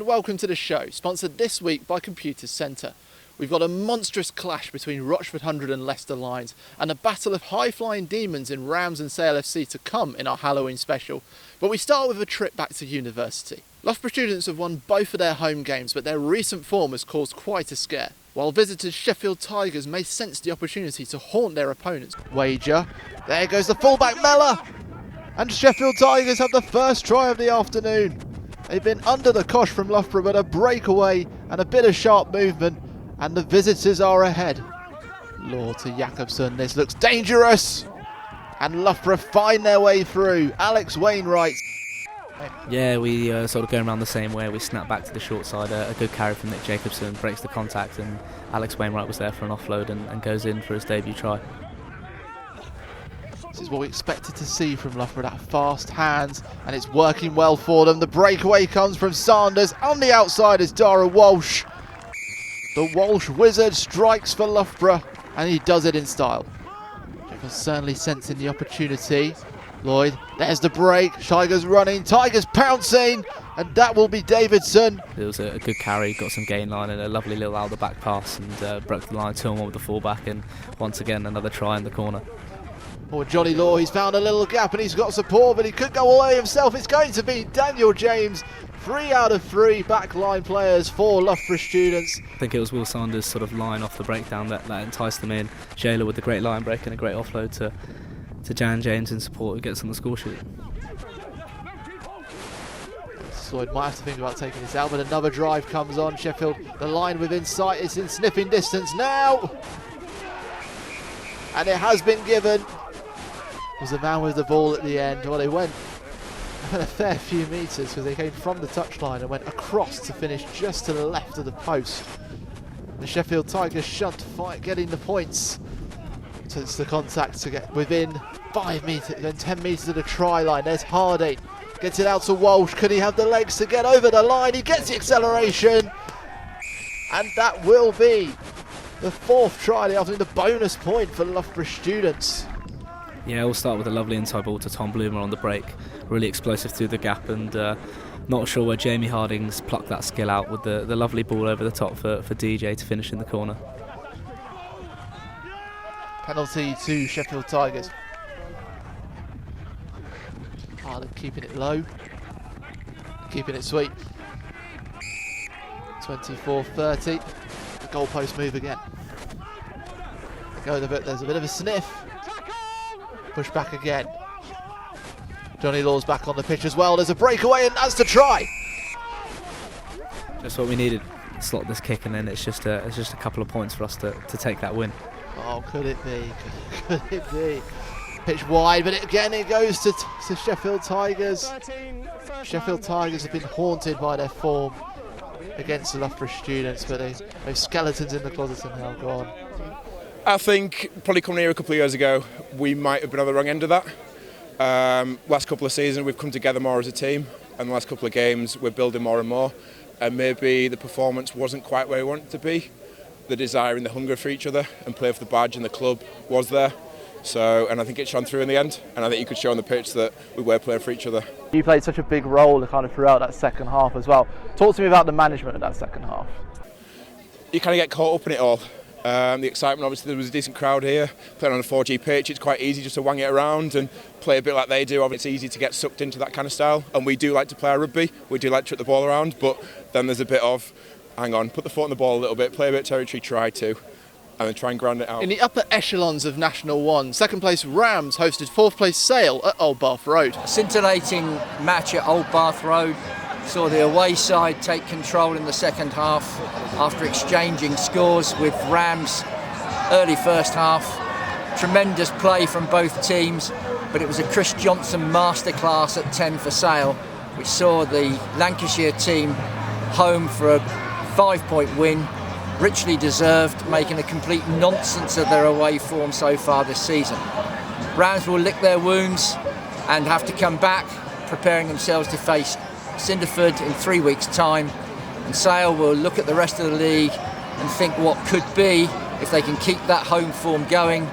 and welcome to the show, sponsored this week by Computers Centre. We've got a monstrous clash between Rochford Hundred and Leicester Lions, and a battle of high-flying demons in Rams and Sale FC to come in our Halloween special. But we start with a trip back to university. Loughborough Students have won both of their home games, but their recent form has caused quite a scare, while visitors Sheffield Tigers may sense the opportunity to haunt their opponents. Wager, there goes the fullback Mellor, and Sheffield Tigers have the first try of the afternoon. They've been under the cosh from Loughborough, but a breakaway and a bit of sharp movement, and the visitors are ahead. Law to Jakobsen, this looks dangerous, and Loughborough find their way through. Alex Wainwright. Yeah, we sort of go around the same way. We snap back to the short side. A good carry from Nick Jacobson breaks the contact, and Alex Wainwright was there for an offload and goes in for his debut try. This is what we expected to see from Loughborough, that fast hands, and it's working well for them. The breakaway comes from Sanders. On the outside is Dara Walsh. The Walsh wizard strikes for Loughborough, and he does it in style. Sheffield certainly sensing the opportunity. Lloyd, there's the break. Tigers running, Tigers pouncing, and that will be Davidson. It was a good carry, got some gain line and a lovely little out the back pass, and broke the line 2-on-1 with the fullback, and once again another try in the corner. Oh, Johnny Law, he's found a little gap and he's got support, but he could go away himself. It's going to be Daniel James. 3 out of 3 backline players for Loughborough Students. I think it was Will Sanders' sort of line off the breakdown that enticed them in. Jayla with the great line break and a great offload to Jan James in support, who gets on the score sheet. Lloyd might have to think about taking this out, but another drive comes on. Sheffield, the line within sight, is in sniffing distance now. And it has been given. Was the man with the ball at the end. Well, they went a fair few metres because they came from the touchline and went across to finish just to the left of the post. The Sheffield Tigers shunt fight, getting the points. So it's the contact to get within 5 metres, then 10 metres of the try line. There's Harding, gets it out to Walsh. Could he have the legs to get over the line? He gets the acceleration, and that will be the 4th try of the afternoon, the bonus point for Loughborough Students. Yeah, we'll start with a lovely inside ball to Tom Bloomer on the break. Really explosive through the gap, and not sure where Jamie Harding's plucked that skill out with the lovely ball over the top for DJ to finish in the corner. Penalty to Sheffield Tigers. Harden keeping it low, keeping it sweet. 24-30. The goalpost move again. There's a bit of a sniff. Push back again. Johnny Law's back on the pitch as well. There's a breakaway, and that's the try. Just what we needed. Slot this kick, and then it's just a couple of points for us to take that win. Oh, could it be? Could it be? Pitch wide, but again it goes to Sheffield Tigers. Sheffield Tigers have been haunted by their form against the Loughborough Students, but those skeletons in the closet are now gone. I think probably coming here a couple of years ago, we might have been on the wrong end of that. Last couple of seasons, we've come together more as a team, and the last couple of games, we're building more and more. And maybe the performance wasn't quite where we wanted it to be. The desire and the hunger for each other and play for the badge and the club was there. So, and I think it shone through in the end, and I think you could show on the pitch that we were playing for each other. You played such a big role kind of throughout that second half as well. Talk to me about the management of that second half. You kind of get caught up in it all. The excitement, obviously there was a decent crowd here, playing on a 4G pitch, it's quite easy just to wang it around and play a bit like they do. Obviously it's easy to get sucked into that kind of style, and we do like to play our rugby, we do like to chuck the ball around, but then there's a bit of, hang on, put the foot on the ball a little bit, play a bit of territory, try to, and then try and ground it out. In the upper echelons of National 1, second place Rams hosted 4th place Sale at Old Bath Road. Scintillating match at Old Bath Road. Saw the away side take control in the second half after exchanging scores with Rams early first half. Tremendous play from both teams, but it was a Chris Johnson masterclass at 10 for Sale, which saw the Lancashire team home for a 5-point win, richly deserved, making a complete nonsense of their away form so far this season. Rams will lick their wounds and have to come back, preparing themselves to face Cinderford in 3 weeks' time, and Sale will look at the rest of the league and think what could be if they can keep that home form going.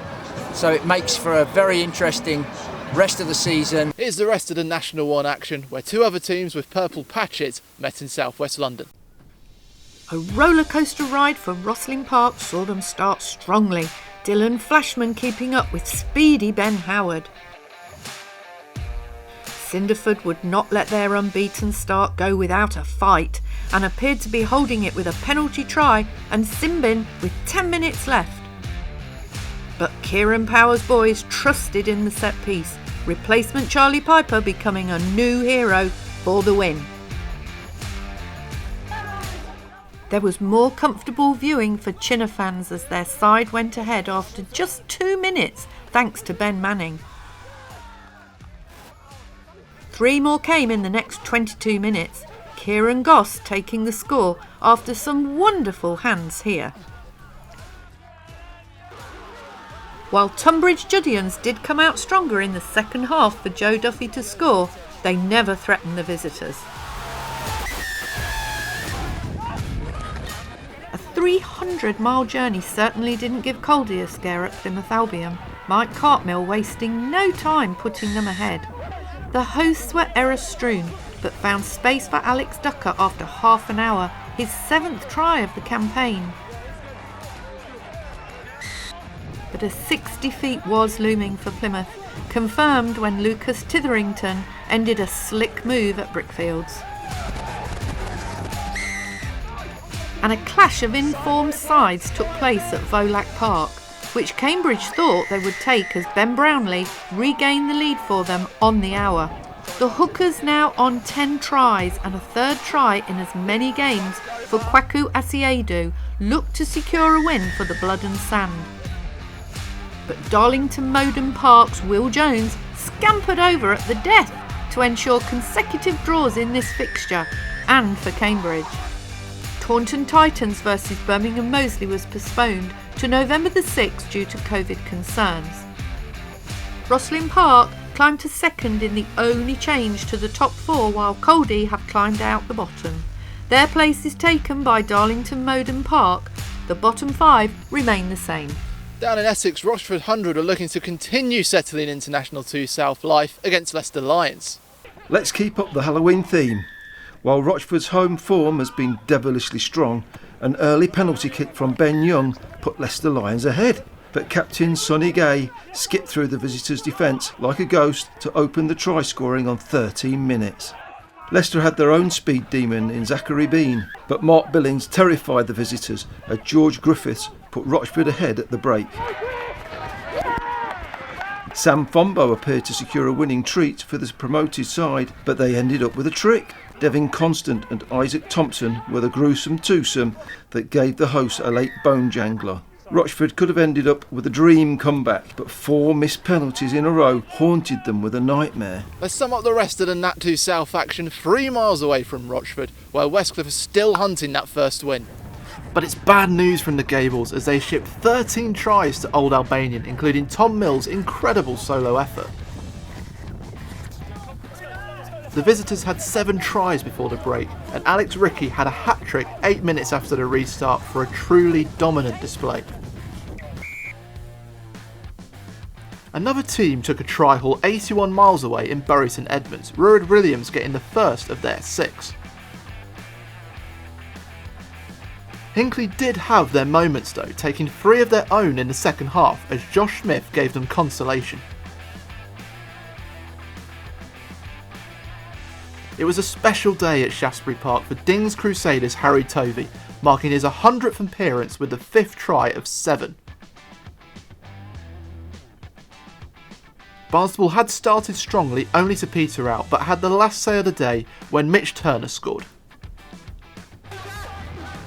So it makes for a very interesting rest of the season. Here's the rest of the National 1 action, where two other teams with purple patches met in South West London. A roller coaster ride from Rosslyn Park saw them start strongly, Dylan Flashman keeping up with speedy Ben Howard. Cinderford would not let their unbeaten start go without a fight and appeared to be holding it with a penalty try and Simbin with 10 minutes left. But Kieran Power's boys trusted in the set piece, replacement Charlie Piper becoming a new hero for the win. There was more comfortable viewing for Chinner fans as their side went ahead after just 2 minutes thanks to Ben Manning. 3 more came in the next 22 minutes, Kieran Goss taking the score after some wonderful hands here. While Tunbridge Juddians did come out stronger in the second half for Joe Duffy to score, they never threatened the visitors. A 300-mile journey certainly didn't give Coldy a scare at Plymouth Albion, Mike Cartmill wasting no time putting them ahead. The hosts were error-strewn, but found space for Alex Ducker after half an hour, his 7th try of the campaign. But a 6th defeat was looming for Plymouth, confirmed when Lucas Titherington ended a slick move at Brickfields. And a clash of informed sides took place at Volac Park, which Cambridge thought they would take as Ben Brownlee regained the lead for them on the hour. The Hookers now on 10 tries and a 3rd try in as many games for Kwaku Asiedu looked to secure a win for the Blood and Sand. But Darlington Modern Park's Will Jones scampered over at the death to ensure consecutive draws in this fixture and for Cambridge. Taunton Titans versus Birmingham Moseley was postponed to November the 6th due to COVID concerns. Rosslyn Park climbed to 2nd in the only change to the top 4 while Coldy have climbed out the bottom. Their place is taken by Darlington Modern Park. The bottom 5 remain the same. Down in Essex, Rochford Hundred are looking to continue settling into National 2 South life against Leicester Lions. Let's keep up the Halloween theme. While Rochford's home form has been devilishly strong, an early penalty kick from Ben Young put Leicester Lions ahead. But captain Sonny Gay skipped through the visitors' defence like a ghost to open the try scoring on 13 minutes. Leicester had their own speed demon in Zachary Bean, but Mark Billings terrified the visitors as George Griffiths put Rochford ahead at the break. Sam Fombo appeared to secure a winning treat for the promoted side, but they ended up with a trick. Devin Constant and Isaac Thompson were the gruesome twosome that gave the hosts a late bone jangler. Rochford could have ended up with a dream comeback, but 4 missed penalties in a row haunted them with a nightmare. Let's sum up the rest of the Nat 2 South action 3 miles away from Rochford, where Westcliff are still hunting that first win. But it's bad news from the Gables as they shipped 13 tries to Old Albanian, including Tom Mills' incredible solo effort. The visitors had 7 tries before the break, and Alex Rickey had a hat-trick 8 minutes after the restart for a truly dominant display. Another team took a try haul 81 miles away in Bury St Edmunds, Ruard Williams getting the first of their 6. Hinckley did have their moments though, taking 3 of their own in the second half as Josh Smith gave them consolation. It was a special day at Shaftesbury Park for Dings Crusaders Harry Tovey, marking his 100th appearance with the 5th try of 7. Barnstaple had started strongly only to peter out, but had the last say of the day when Mitch Turner scored.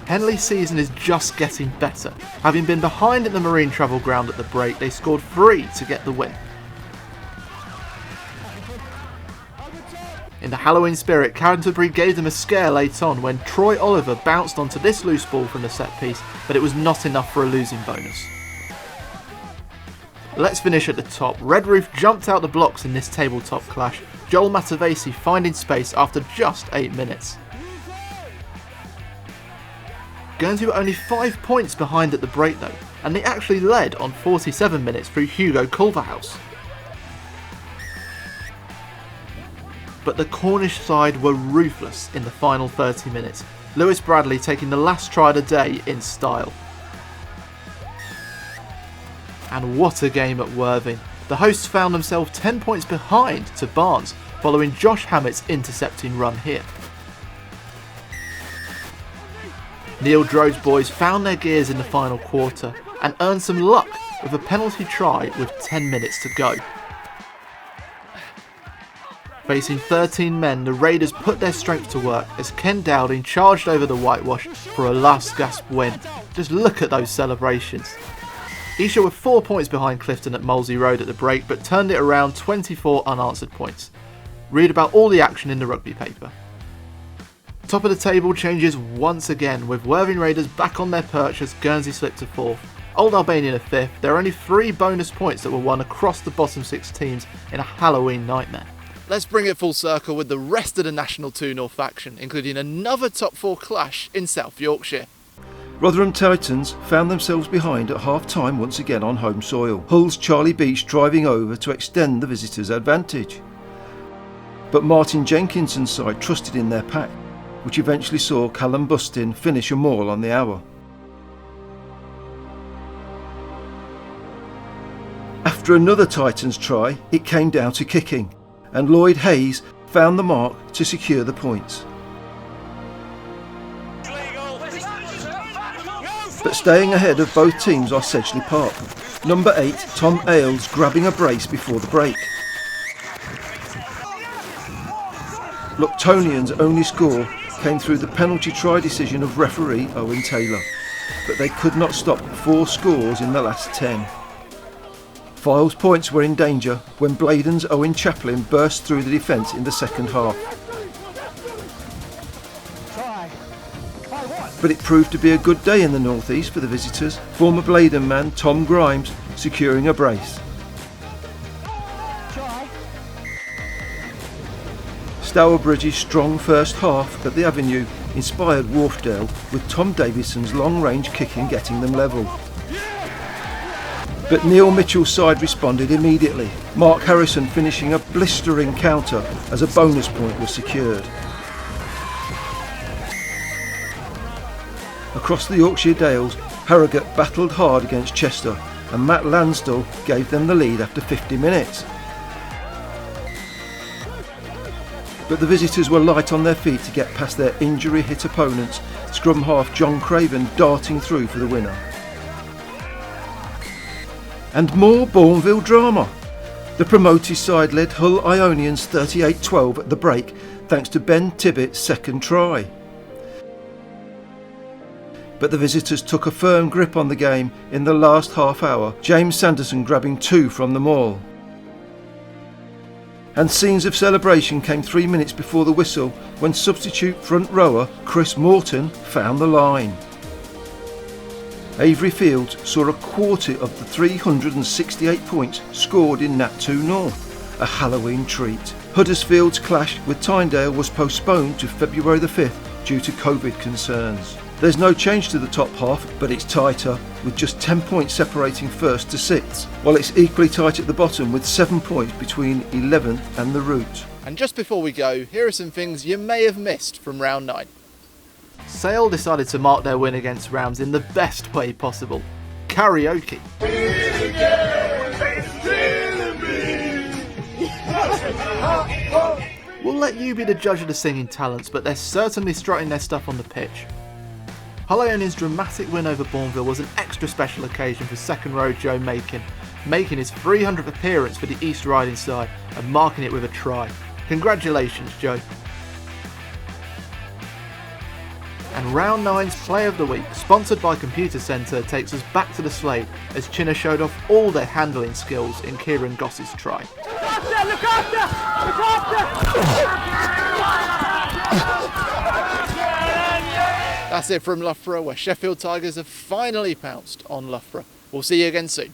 Henley's season is just getting better. Having been behind at the Marine Travel Ground at the break, they scored 3 to get the win. In the Halloween spirit, Canterbury gave them a scare late on when Troy Oliver bounced onto this loose ball from the set piece, but it was not enough for a losing bonus. Let's finish at the top. Red Roof jumped out the blocks in this tabletop clash, Joel Matavesi finding space after just 8 minutes. Guernsey were only 5 points behind at the break though, and they actually led on 47 minutes through Hugo Culverhouse. but the Cornish side were ruthless in the final 30 minutes. Lewis Bradley taking the last try of the day in style. And what a game at Worthing. The hosts found themselves 10 points behind to Barnes following Josh Hammett's intercepting run here. Neil Drode's boys found their gears in the final quarter and earned some luck with a penalty try with 10 minutes to go. Facing 13 men, the Raiders put their strength to work as Ken Dowding charged over the whitewash for a last gasp win. Just look at those celebrations. Esher were 4 points behind Clifton at Molesey Road at the break, but turned it around 24 unanswered points. Read about all the action in the rugby paper. Top of the table changes once again, with Worthing Raiders back on their perch as Guernsey slipped to 4th. Old Albanian at 5th. There are only 3 bonus points that were won across the bottom 6 teams in a Halloween nightmare. Let's bring it full circle with the rest of the National 2 North action, including another top 4 clash in South Yorkshire. Rotherham Titans found themselves behind at half-time once again on home soil. Hull's Charlie Beach driving over to extend the visitors' advantage. But Martin Jenkinson's side trusted in their pack, which eventually saw Callum Bustin finish a maul on the hour. After another Titans try, it came down to kicking, and Lloyd Hayes found the mark to secure the points. But staying ahead of both teams are Sedgley Park. Number 8, Tom Ailes grabbing a brace before the break. Lucktonians' only score came through the penalty try decision of referee Owen Taylor, but they could not stop 4 scores in the last 10. Files' points were in danger when Bladen's Owen Chaplin burst through the defence in the second half. But it proved to be a good day in the North East for the visitors, former Bladen man Tom Grimes securing a brace. Stourbridge's strong first half at the Avenue inspired Wharfdale, with Tom Davidson's long-range kicking getting them level. But Neil Mitchell's side responded immediately, Mark Harrison finishing a blistering counter as a bonus point was secured. Across the Yorkshire Dales, Harrogate battled hard against Chester, and Matt Lansdell gave them the lead after 50 minutes. But the visitors were light on their feet to get past their injury-hit opponents, scrum half John Craven darting through for the winner. And more Bourneville drama. The promoted side led Hull Ionians 38-12 at the break, thanks to Ben Tibbitt's second try. But the visitors took a firm grip on the game in the last half hour, James Sanderson grabbing 2 from the maul. And scenes of celebration came 3 minutes before the whistle when substitute front rower Chris Morton found the line. Avery Fields saw a quarter of the 368 points scored in Nat 2 North, a Halloween treat. Huddersfield's clash with Tyndale was postponed to February the 5th due to Covid concerns. There's no change to the top half, but it's tighter, with just 10 points separating first to 6th, while it's equally tight at the bottom with 7 points between 11th and the Root. And just before we go, here are some things you may have missed from round 9. Sale decided to mark their win against Rams in the best way possible. Karaoke. We'll let you be the judge of the singing talents, but they're certainly strutting their stuff on the pitch. Hull Ionian's dramatic win over Bourneville was an extra special occasion for second row Joe making his 300th appearance for the East Riding side and marking it with a try. Congratulations, Joe. And round 9's Play of the Week, sponsored by Computer Centre, takes us back to the slate as Chinner showed off all their handling skills in Kieran Goss's try. Look after! That's it from Loughborough, where Sheffield Tigers have finally pounced on Loughborough. We'll see you again soon.